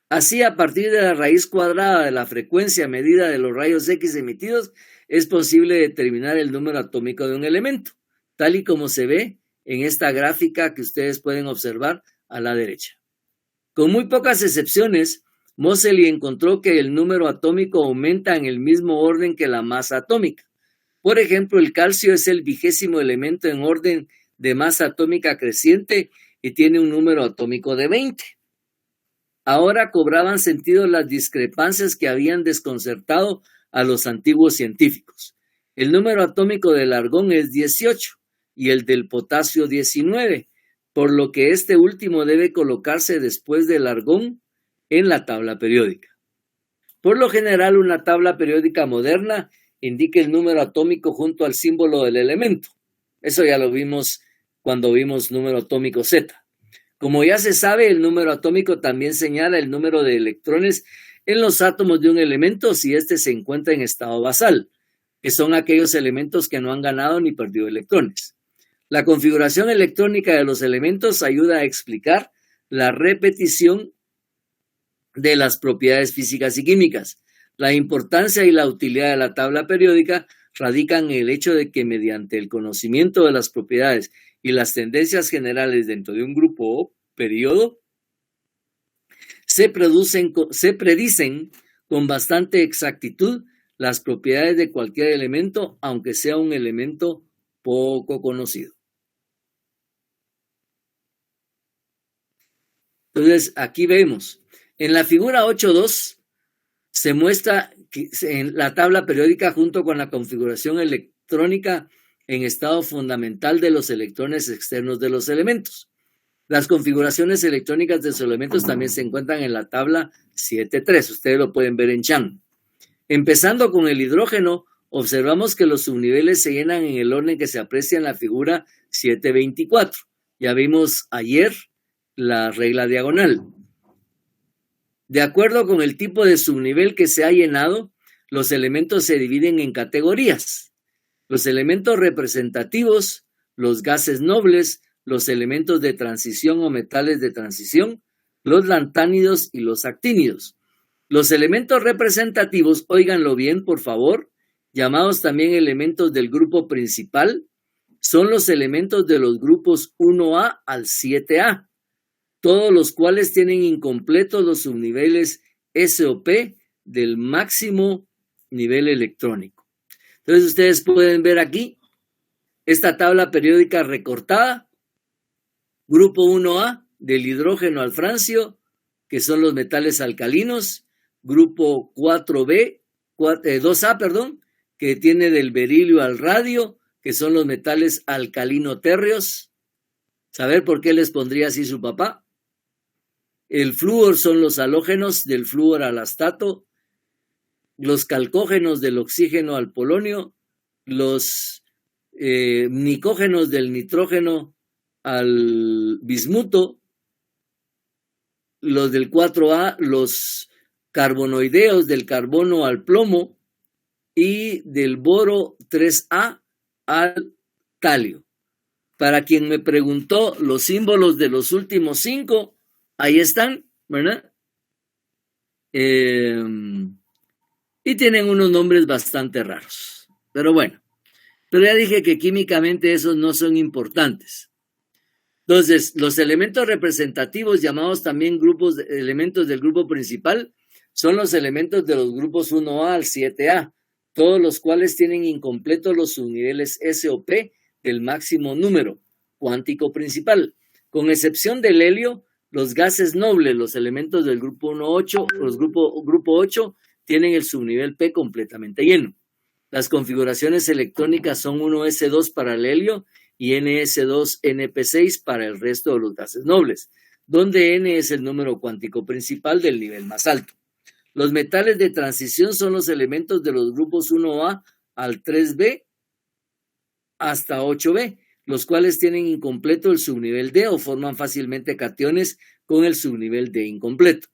Así, a partir de la raíz cuadrada de la frecuencia medida de los rayos X emitidos, es posible determinar el número atómico de un elemento, tal y como se ve en esta gráfica que ustedes pueden observar a la derecha. Con muy pocas excepciones, Moseley encontró que el número atómico aumenta en el mismo orden que la masa atómica. Por ejemplo, el calcio es el 20º elemento en orden de masa atómica creciente y tiene un número atómico de 20. Ahora cobraban sentido las discrepancias que habían desconcertado a los antiguos científicos. El número atómico del argón es 18 y el del potasio 19, por lo que este último debe colocarse después del argón en la tabla periódica. Por lo general, una tabla periódica moderna indica el número atómico junto al símbolo del elemento. Eso ya lo vimos cuando vimos número atómico Z. Como ya se sabe, el número atómico también señala el número de electrones en los átomos de un elemento si éste se encuentra en estado basal. que son aquellos elementos que no han ganado ni perdido electrones. La configuración electrónica de los elementos ayuda a explicar la repetición de las propiedades físicas y químicas. La importancia y la utilidad de la tabla periódica radican en el hecho de que mediante el conocimiento de las propiedades y las tendencias generales dentro de un grupo o periodo, se predicen con bastante exactitud las propiedades de cualquier elemento, aunque sea un elemento poco conocido. Entonces, aquí vemos, en la figura 8.2 se muestra en la tabla periódica junto con la configuración electrónica en estado fundamental de los electrones externos de los elementos. Las configuraciones electrónicas de los elementos también se encuentran en la tabla 7.3. Ustedes lo pueden ver en Chan. Empezando con el hidrógeno, observamos que los subniveles se llenan en el orden que se aprecia en la figura 7.24. Ya vimos ayer la regla diagonal. De acuerdo con el tipo de subnivel que se ha llenado, los elementos se dividen en categorías. Los elementos representativos, los gases nobles, los elementos de transición o metales de transición, los lantánidos y los actínidos. Los elementos representativos, óiganlo bien, por favor, llamados también elementos del grupo principal, son los elementos de los grupos 1A al 7A, todos los cuales tienen incompletos los subniveles S o P del máximo nivel electrónico. Entonces ustedes pueden ver aquí esta tabla periódica recortada. Grupo 1A del hidrógeno al francio, que son los metales alcalinos. Grupo 2A, que tiene del berilio al radio, que son los metales alcalino-térreos. ¿Saber por qué les pondría así su papá? El flúor son los halógenos del flúor al astato, los calcógenos del oxígeno al polonio, los nicógenos del nitrógeno al bismuto, los del 4A, los carbonoideos del carbono al plomo y del boro 3A al talio. Para quien me preguntó los símbolos de los últimos 5, ahí están, ¿verdad? Y tienen unos nombres bastante raros. Pero bueno, pero ya dije que químicamente esos no son importantes. Entonces, los elementos representativos, llamados también elementos del grupo principal, son los elementos de los grupos 1A al 7A, todos los cuales tienen incompletos los subniveles S o P del máximo número cuántico principal. Con excepción del helio, los gases nobles, los elementos del grupo 1.8, grupo 8, tienen el subnivel P completamente lleno. Las configuraciones electrónicas son 1s2 para el helio y ns2np6 para el resto de los gases nobles, donde n es el número cuántico principal del nivel más alto. Los metales de transición son los elementos de los grupos 1A al 3B hasta 8B, los cuales tienen incompleto el subnivel D o forman fácilmente cationes con el subnivel D incompleto.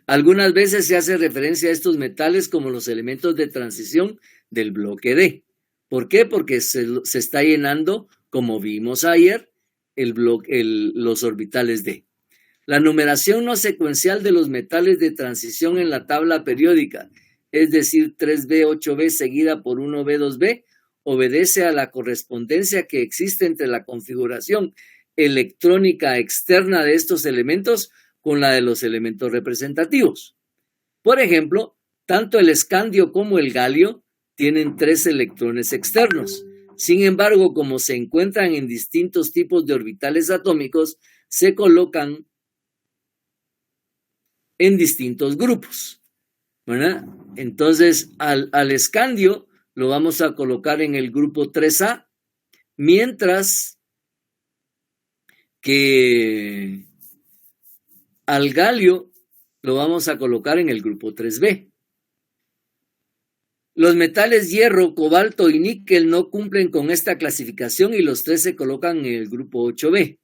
Algunas veces se hace referencia a estos metales como los elementos de transición del bloque D. ¿Por qué? Porque se está llenando, como vimos ayer, los orbitales D. La numeración no secuencial de los metales de transición en la tabla periódica, es decir, 3B, 8B seguida por 1B, 2B, obedece a la correspondencia que existe entre la configuración electrónica externa de estos elementos con la de los elementos representativos. Por ejemplo, tanto el escandio como el galio tienen 3 electrones externos. Sin embargo, como se encuentran en distintos tipos de orbitales atómicos, se colocan en distintos grupos, ¿verdad? Entonces, al escandio lo vamos a colocar en el grupo 3A, mientras que al galio lo vamos a colocar en el grupo 3B. Los metales hierro, cobalto y níquel no cumplen con esta clasificación y los 3 se colocan en el grupo 8B.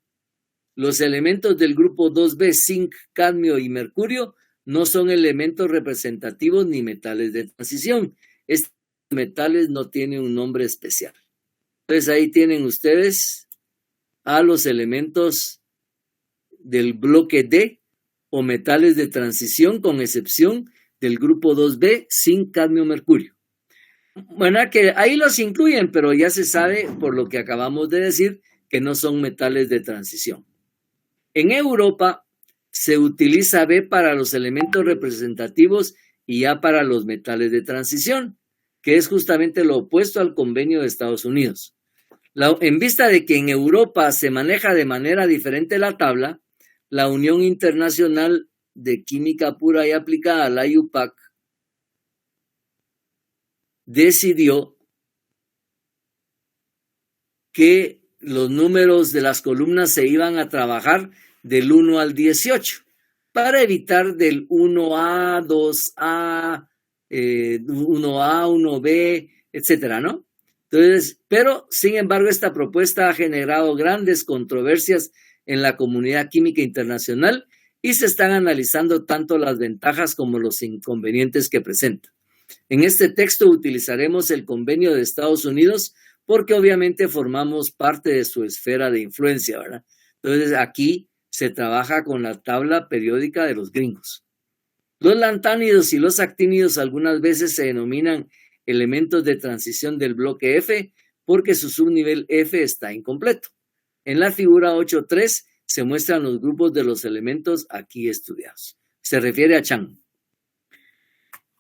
Los elementos del grupo 2B, zinc, cadmio y mercurio, no son elementos representativos ni metales de transición. Estos metales no tienen un nombre especial. Entonces ahí tienen ustedes a los elementos del bloque D o metales de transición, con excepción del grupo 2B sin cadmio mercurio. Bueno, que ahí los incluyen, pero ya se sabe por lo que acabamos de decir que no son metales de transición. En Europa se utiliza B para los elementos representativos y A para los metales de transición, que es justamente lo opuesto al convenio de Estados Unidos. En vista de que en Europa se maneja de manera diferente la tabla, la Unión Internacional de Química Pura y Aplicada, la IUPAC, decidió que los números de las columnas se iban a trabajar del 1 al 18 para evitar del 1A, 2A, 1A, 1B, etcétera, ¿no? Entonces, pero sin embargo esta propuesta ha generado grandes controversias en la comunidad química internacional y se están analizando tanto las ventajas como los inconvenientes que presenta. En este texto utilizaremos el convenio de Estados Unidos porque obviamente formamos parte de su esfera de influencia, ¿verdad? Entonces aquí se trabaja con la tabla periódica de los gringos. Los lantánidos y los actínidos algunas veces se denominan elementos de transición del bloque F porque su subnivel F está incompleto. En la figura 8.3 se muestran los grupos de los elementos aquí estudiados. Se refiere a Chang.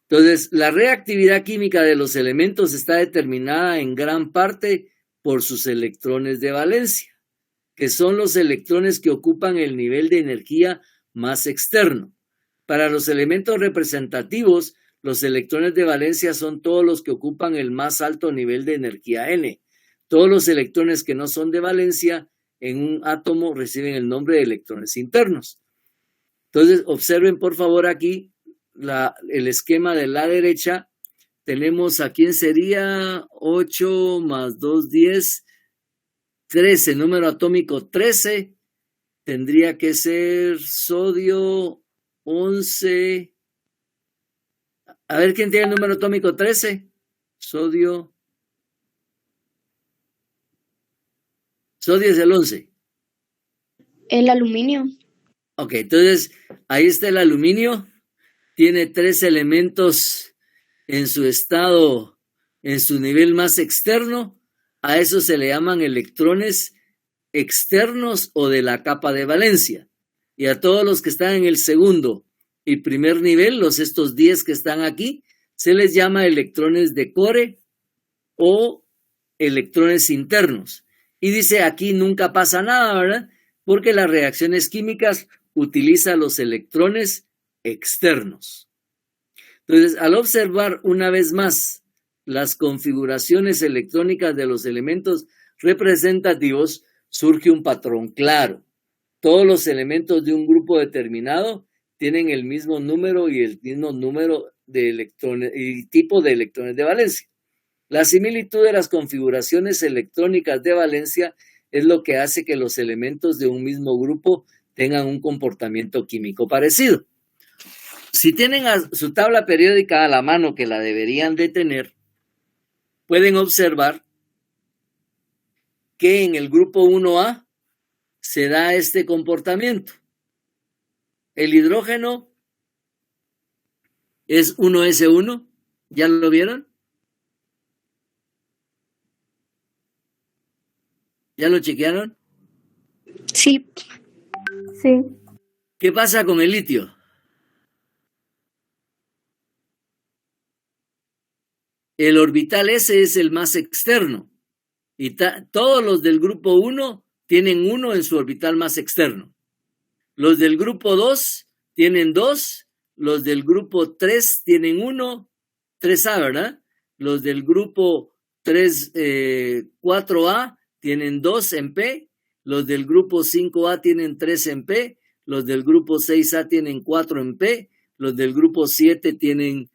Entonces, la reactividad química de los elementos está determinada en gran parte por sus electrones de valencia, que son los electrones que ocupan el nivel de energía más externo. Para los elementos representativos, los electrones de valencia son todos los que ocupan el más alto nivel de energía N. Todos los electrones que no son de valencia en un átomo reciben el nombre de electrones internos. Entonces, observen por favor aquí el esquema de la derecha. Tenemos a quién sería 8 más 2, 10, 13, número atómico 13. Tendría que ser sodio 11. A ver quién tiene el número atómico 13. Sodio es el 11. El aluminio. Ok, entonces ahí está el aluminio. Tiene 3 elementos en su estado, en su nivel más externo. A eso se le llaman electrones externos o de la capa de valencia. Y a todos los que están en el segundo y primer nivel, estos 10 que están aquí, se les llama electrones de core o electrones internos. Y dice aquí nunca pasa nada, ¿verdad? Porque las reacciones químicas utilizan los electrones externos. Entonces, al observar una vez más las configuraciones electrónicas de los elementos representativos, surge un patrón claro. Todos los elementos de un grupo determinado tienen el mismo número y el mismo número de electrones y tipo de electrones de valencia. La similitud de las configuraciones electrónicas de valencia es lo que hace que los elementos de un mismo grupo tengan un comportamiento químico parecido. Si tienen su tabla periódica a la mano, que la deberían de tener, pueden observar que en el grupo 1A se da este comportamiento. El hidrógeno es 1s1, ¿ya lo vieron? ¿Ya lo chequearon? Sí. Sí. ¿Qué pasa con el litio? El orbital S es el más externo y todos los del grupo 1 tienen 1 en su orbital más externo. Los del grupo 2 tienen 2, los del grupo 3 tienen 1, 3A, ¿verdad? Los del grupo 4A tienen 2 en P, los del grupo 5A tienen 3 en P, los del grupo 6A tienen 4 en P, los del grupo 7 tienen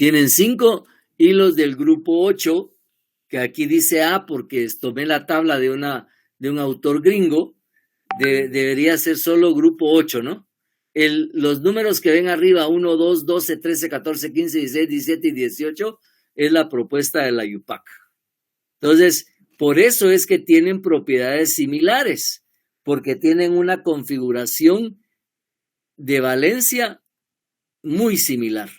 5 y los del grupo 8, que aquí dice A porque tomé la tabla de un autor gringo, debería ser solo grupo 8, ¿no? Los números que ven arriba, 1, 2, 12, 13, 14, 15, 16, 17 y 18, es la propuesta de la UPAC. Entonces, por eso es que tienen propiedades similares, porque tienen una configuración de valencia muy similar,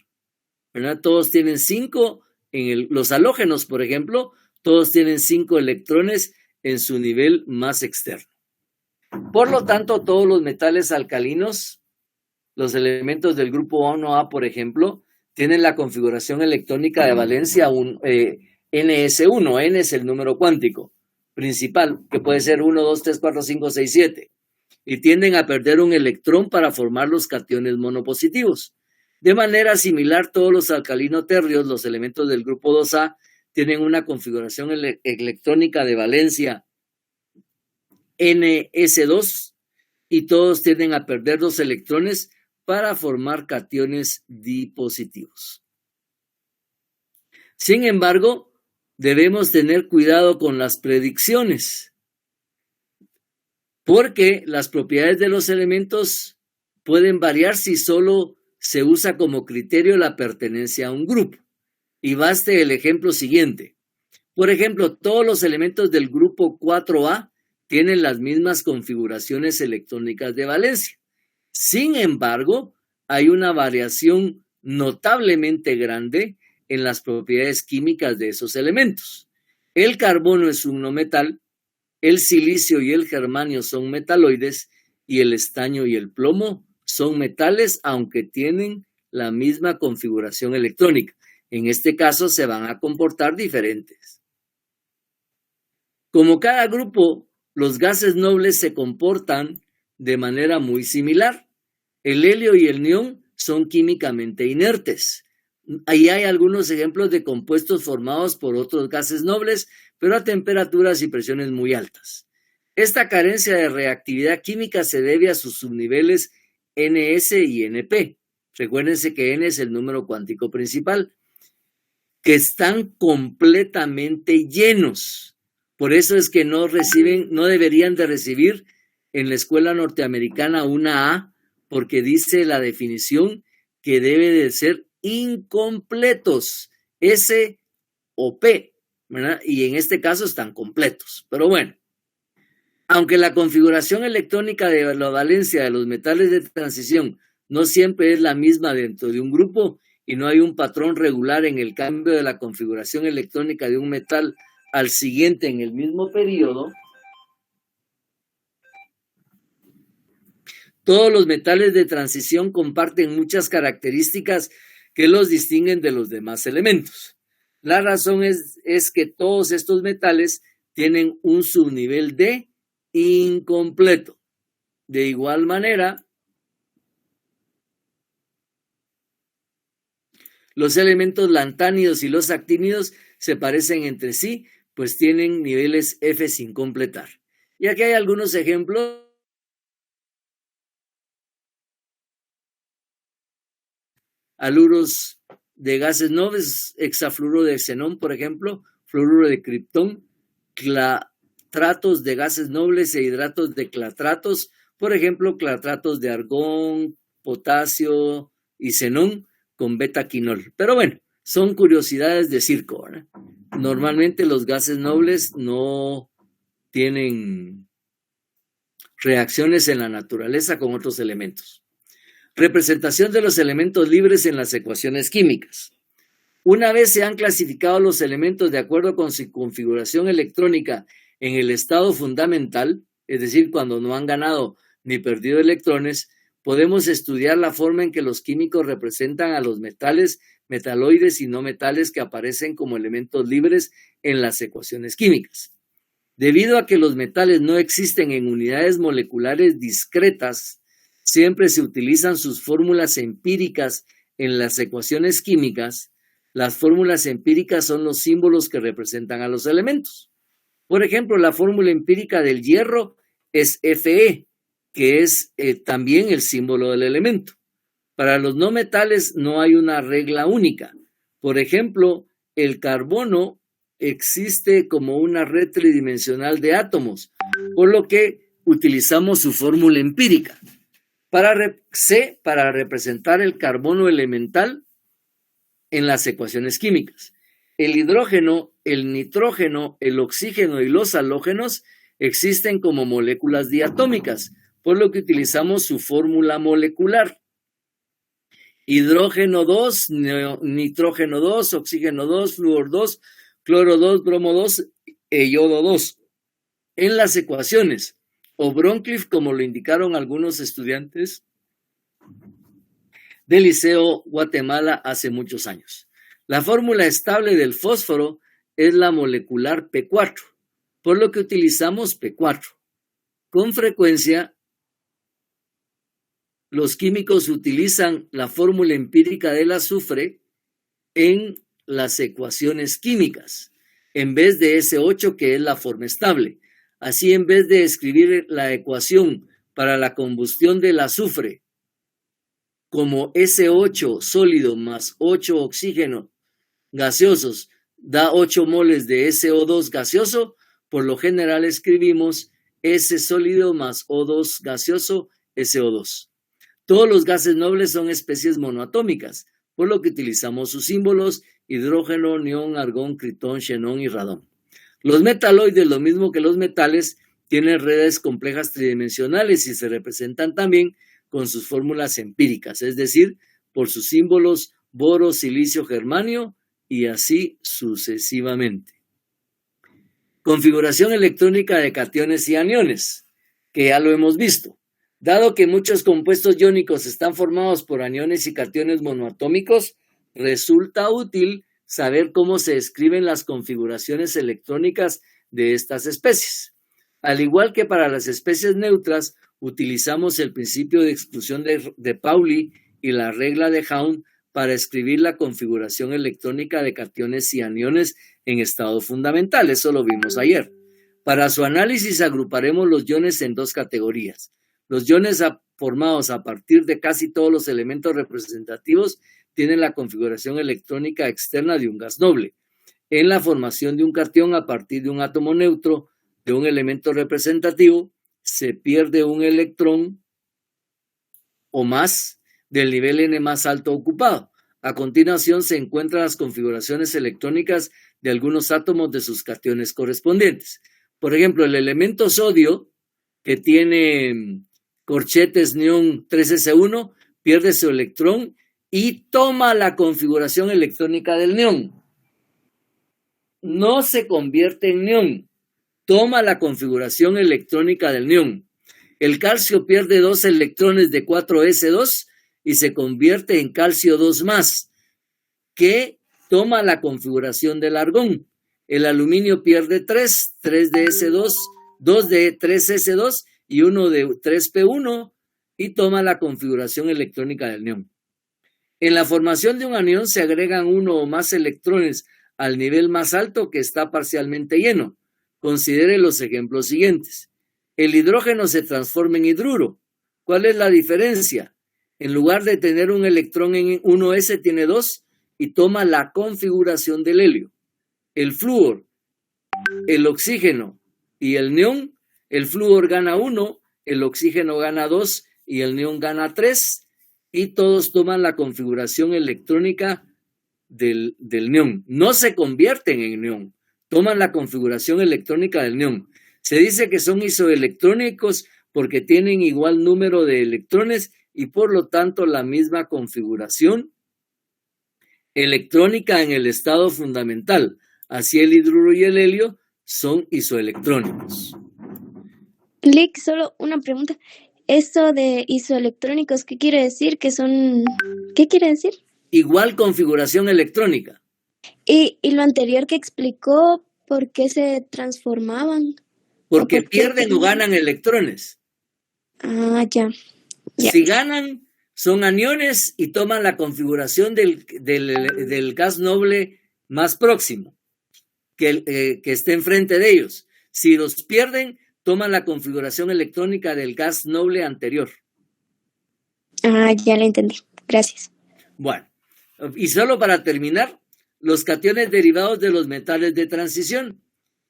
¿verdad? Todos tienen 5, los halógenos, por ejemplo, todos tienen 5 electrones en su nivel más externo. Por lo tanto, todos los metales alcalinos, los elementos del grupo 1A, por ejemplo, tienen la configuración electrónica de valencia NS1. N es el número cuántico principal, que puede ser 1, 2, 3, 4, 5, 6, 7. Y tienden a perder un electrón para formar los cationes monopositivos. De manera similar, todos los alcalino-térreos, los elementos del grupo 2A, tienen una configuración electrónica de valencia NS2 y todos tienden a perder 2 electrones para formar cationes dipositivos. Sin embargo, debemos tener cuidado con las predicciones, porque las propiedades de los elementos pueden variar si solo se usa como criterio la pertenencia a un grupo. Y baste el ejemplo siguiente. Por ejemplo, todos los elementos del grupo 4A tienen las mismas configuraciones electrónicas de valencia. Sin embargo, hay una variación notablemente grande en las propiedades químicas de esos elementos. El carbono es un no metal, el silicio y el germanio son metaloides y el estaño y el plomo son metales, aunque tienen la misma configuración electrónica. En este caso se van a comportar diferentes. Como cada grupo, los gases nobles se comportan de manera muy similar. El helio y el neón son químicamente inertes. Ahí hay algunos ejemplos de compuestos formados por otros gases nobles, pero a temperaturas y presiones muy altas. Esta carencia de reactividad química se debe a sus subniveles NS y NP. Recuérdense que N es el número cuántico principal, que están completamente llenos. Por eso es que no deberían de recibir en la escuela norteamericana una A, porque dice la definición que debe de ser incompletos, S o P, ¿verdad? Y en este caso están completos. Pero bueno, aunque la configuración electrónica de la valencia de los metales de transición no siempre es la misma dentro de un grupo y no hay un patrón regular en el cambio de la configuración electrónica de un metal al siguiente en el mismo periodo, todos los metales de transición comparten muchas características que los distinguen de los demás elementos. La razón es que todos estos metales tienen un subnivel D incompleto. De igual manera, los elementos lantánidos y los actínidos se parecen entre sí, pues tienen niveles F sin completar. Y aquí hay algunos ejemplos. Haluros de gases nobles, hexafluoruro de xenón, por ejemplo, fluoruro de criptón, clatratos de gases nobles e hidratos de clatratos, por ejemplo, clatratos de argón, potasio y xenón con beta-quinol. Pero bueno, son curiosidades de circo, ¿verdad? Normalmente los gases nobles no tienen reacciones en la naturaleza con otros elementos. Representación de los elementos libres en las ecuaciones químicas. Una vez se han clasificado los elementos de acuerdo con su configuración electrónica en el estado fundamental, es decir, cuando no han ganado ni perdido electrones, podemos estudiar la forma en que los químicos representan a los metales, metaloides y no metales que aparecen como elementos libres en las ecuaciones químicas. Debido a que los metales no existen en unidades moleculares discretas, siempre se utilizan sus fórmulas empíricas en las ecuaciones químicas. Las fórmulas empíricas son los símbolos que representan a los elementos. Por ejemplo, la fórmula empírica del hierro es Fe, que es también el símbolo del elemento. Para los no metales no hay una regla única. Por ejemplo, el carbono existe como una red tridimensional de átomos, por lo que utilizamos su fórmula empírica. C, para representar el carbono elemental en las ecuaciones químicas. El hidrógeno, el nitrógeno, el oxígeno y los halógenos existen como moléculas diatómicas, por lo que utilizamos su fórmula molecular. Hidrógeno 2, nitrógeno 2, oxígeno 2, flúor 2, cloro 2, bromo 2 e yodo 2. En las ecuaciones, o Brooklyn, como lo indicaron algunos estudiantes del Liceo Guatemala hace muchos años. La fórmula estable del fósforo es la molecular P4, por lo que utilizamos P4. Con frecuencia, los químicos utilizan la fórmula empírica del azufre en las ecuaciones químicas, en vez de S8, que es la forma estable. Así, en vez de escribir la ecuación para la combustión del azufre como S8 sólido más 8 oxígeno gaseosos da 8 moles de SO2 gaseoso, por lo general escribimos S sólido más O2 gaseoso, SO2. Todos los gases nobles son especies monoatómicas, por lo que utilizamos sus símbolos: hidrógeno, neón, argón, critón, xenón y radón. Los metaloides, lo mismo que los metales, tienen redes complejas tridimensionales y se representan también con sus fórmulas empíricas, es decir, por sus símbolos boro, silicio, germanio y así sucesivamente. Configuración electrónica de cationes y aniones, que ya lo hemos visto. Dado que muchos compuestos iónicos están formados por aniones y cationes monoatómicos, resulta útil saber cómo se escriben las configuraciones electrónicas de estas especies. Al igual que para las especies neutras, utilizamos el principio de exclusión de Pauli y la regla de Hahn para escribir la configuración electrónica de cationes y aniones en estado fundamental. Eso lo vimos ayer. Para su análisis agruparemos los iones en dos categorías. Los iones formados a partir de casi todos los elementos representativos tienen la configuración electrónica externa de un gas noble. En la formación de un cation a partir de un átomo neutro de un elemento representativo, se pierde un electrón o más del nivel N más alto ocupado. A continuación se encuentran las configuraciones electrónicas de algunos átomos de sus cationes correspondientes. Por ejemplo, el elemento sodio, que tiene corchetes neón 3s1, pierde su electrón y toma la configuración electrónica del neón. No se convierte en neón, toma la configuración electrónica del neón. El calcio pierde 2 electrones de 4s2 y se convierte en calcio 2+, que toma la configuración del argón. El aluminio pierde 3 de S2, 2 de 3s2 y 1 de 3p1 y toma la configuración electrónica del neón. En la formación de un anión se agregan uno o más electrones al nivel más alto que está parcialmente lleno. Considere los ejemplos siguientes. El hidrógeno se transforma en hidruro. ¿Cuál es la diferencia? En lugar de tener un electrón en 1s, tiene 2 y toma la configuración del helio. El flúor, el oxígeno y el neón, el flúor gana 1, el oxígeno gana 2 y el neón gana 3 y todos toman la configuración electrónica del neón. No se convierten en neón, toman la configuración electrónica del neón. Se dice que son isoelectrónicos porque tienen igual número de electrones y por lo tanto la misma configuración electrónica en el estado fundamental. Así el hidruro y el helio son isoelectrónicos. Lick, solo una pregunta. Esto de isoelectrónicos, ¿qué quiere decir? ¿Qué quiere decir? Igual configuración electrónica. Y lo anterior que explicó, ¿por qué se transformaban? Porque pierden o ganan electrones. Ah, ya. Si ganan, son aniones y toman la configuración del gas noble más próximo, que esté enfrente de ellos. Si los pierden, toman la configuración electrónica del gas noble anterior. Ah, ya lo entendí. Gracias. Bueno, y solo para terminar, los cationes derivados de los metales de transición.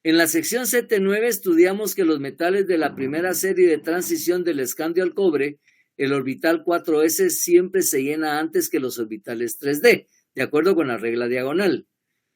En la sección 7.9 estudiamos que los metales de la primera serie de transición del escandio al cobre, el orbital 4s siempre se llena antes que los orbitales 3d, de acuerdo con la regla diagonal.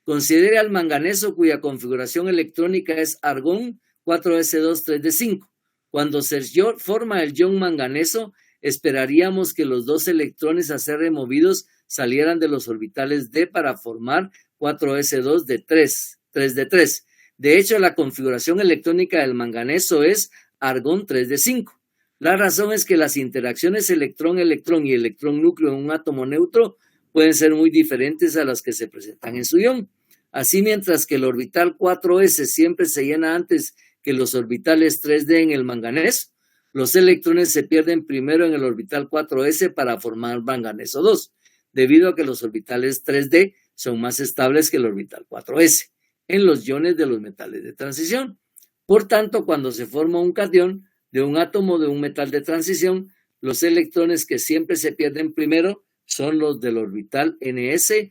Considere al manganeso cuya configuración electrónica es argón 4s2 3d5. Cuando se forma el ion manganeso, esperaríamos que los dos electrones a ser removidos salieran de los orbitales d para formar 4s2 de 3d3. De hecho, la configuración electrónica del manganeso es argón 3d5. La razón es que las interacciones electrón-electrón y electrón-núcleo en un átomo neutro pueden ser muy diferentes a las que se presentan en su ion. Así, mientras que el orbital 4s siempre se llena antes que los orbitales 3d en el manganeso, los electrones se pierden primero en el orbital 4s para formar manganeso 2, debido a que los orbitales 3d son más estables que el orbital 4s en los iones de los metales de transición. Por tanto, cuando se forma un catión de un átomo de un metal de transición, los electrones que siempre se pierden primero son los del orbital ns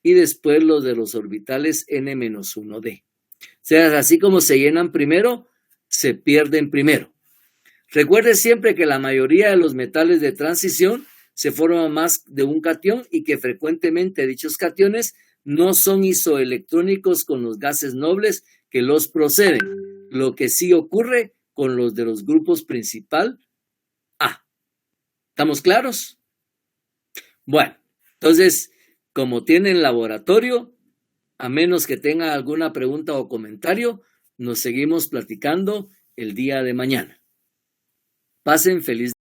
y después los de los orbitales n-1d. O sea, así como se llenan primero, se pierden primero. Recuerde siempre que la mayoría de los metales de transición se forman más de un catión y que frecuentemente dichos cationes no son isoelectrónicos con los gases nobles que los proceden, lo que sí ocurre con los de los grupos principal A. ¿Estamos claros? Bueno, entonces, como tienen laboratorio, a menos que tengan alguna pregunta o comentario, nos seguimos platicando el día de mañana. Pasen feliz